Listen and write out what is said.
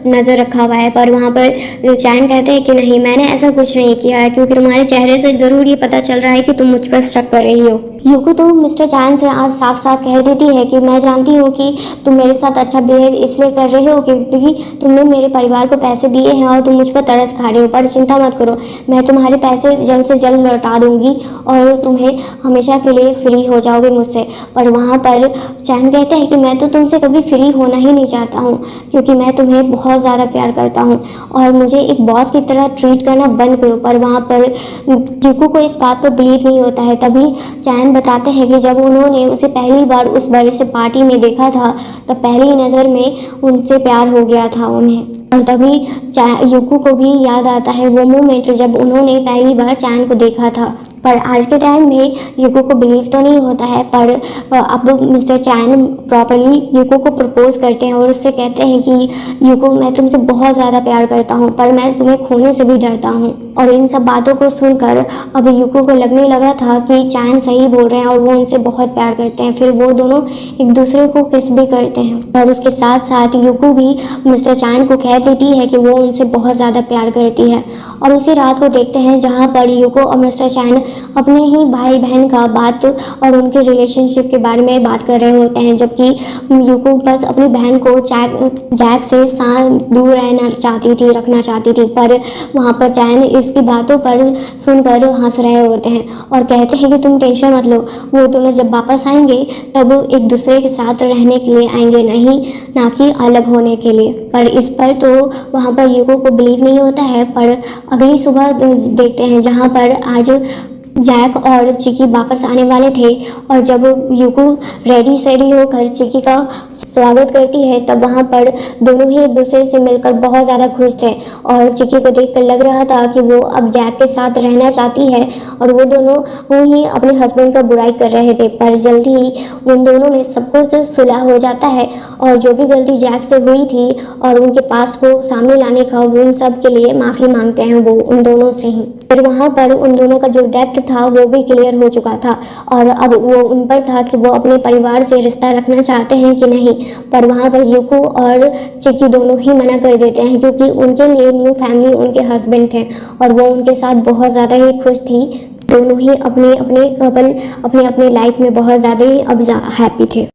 नज़र रखा हुआ है। पर वहाँ पर चैन कहते हैं कि नहीं, मैंने ऐसा कुछ नहीं किया है, क्योंकि तुम्हारे चेहरे से ज़रूर ये पता चल रहा है कि तुम मुझ पर शक कर रही हो। यूको तो मिस्टर चैन से आज साफ साफ कह देती है कि मैं जानती हूँ कि तुम मेरे साथ अच्छा बिहेव इसलिए कर रहे हो क्योंकि तुमने मेरे परिवार को पैसे दिए हैं और तुम मुझ पर तरस खा रहे हो। पर चिंता मत करो, मैं तुम्हारे पैसे जल्द से जल्द लौटा दूंगी और तुम्हें हमेशा के लिए फ्री हो जाओगे मुझसे। पर वहाँ पर चैन कहते हैं कि मैं तो तुमसे कभी फ्री होना ही नहीं चाहता हूँ, क्योंकि मैं तुम्हें बहुत ज़्यादा प्यार करता हूँ और मुझे एक बॉस की तरह ट्रीट करना बंद करो। पर वहाँ पर यूको को इस बात पर बिलीव नहीं होता है। तभी चैन बताते हैं कि जब उन्होंने उसे पहली बार उस बड़े से पार्टी में देखा था, तब पहली नज़र में उनसे प्यार हो गया था उन्हें। और तभी यूको को भी याद आता है वो मोमेंट जब उन्होंने पहली बार चैन को देखा था। पर आज के टाइम में यूको को बिलीव तो नहीं होता है, पर अब मिस्टर चैन प्रॉपरली यूको को प्रपोज करते हैं और उससे कहते हैं कि यूको, मैं तुमसे बहुत ज़्यादा प्यार करता हूँ, पर मैं तुम्हें खोने से भी डरता हूँ। और इन सब बातों को सुनकर अब यूको को लगने लगा था कि चैन सही बोल रहे हैं और वो उनसे बहुत प्यार करते हैं। फिर वो दोनों एक दूसरे को किस भी करते हैं और उसके साथ साथ यूको भी मिस्टर चैन को कह देती है कि वो उनसे बहुत ज़्यादा प्यार करती है। और उसी रात को देखते हैं जहाँ पर यूको और मिस्टर चैन अपने ही भाई बहन का बात और उनके रिलेशनशिप के बारे में बात कर रहे होते हैं, जबकि यूको बस अपनी बहन को जैक से दूर रहना चाहती थी, रखना चाहती थी। पर वहाँ पर चैन इसकी बातों पर सुनकर हंस रहे होते हैं और कहते हैं कि तुम टेंशन मत लो, वो दोनों जब वापस आएंगे तब एक दूसरे के साथ रहने के लिए आएंगे, नहीं ना कि अलग होने के लिए। पर इस पर तो वहाँ पर यूको को बिलीव नहीं होता है। पर अगली सुबह देखते हैं जहाँ पर आज जैक और चिकी वापस आने वाले थे और जब यूको रेडी सेडी होकर चिकी का स्वागत करती है, तब वहाँ पर दोनों ही एक दूसरे से मिलकर बहुत ज़्यादा खुश थे और चिकी को देखकर लग रहा था कि वो अब जैक के साथ रहना चाहती है और वो दोनों ही अपने हस्बैंड का बुराई कर रहे थे। पर जल्दी ही उन दोनों में सब कुछ सुलह हो जाता है और जो भी गलती जैक से हुई थी और उनके पास्ट को सामने लाने का, वो उन सब के लिए माफ़ी मांगते हैं वो उन दोनों से ही। फिर वहाँ पर उन दोनों का जो डेब्ट था वो भी क्लियर हो चुका था और अब वो उन पर था कि वो अपने परिवार से रिश्ता रखना चाहते हैं कि नहीं। पर वहाँ पर यूको और चिकी दोनों ही मना कर देते हैं, क्योंकि उनके लिए न्यू फैमिली उनके हस्बैंड थे और वो उनके साथ बहुत ज़्यादा ही खुश थी। दोनों ही अपने अपने कपल अपने अपने लाइफ में बहुत ज़्यादा ही अब हैप्पी थे।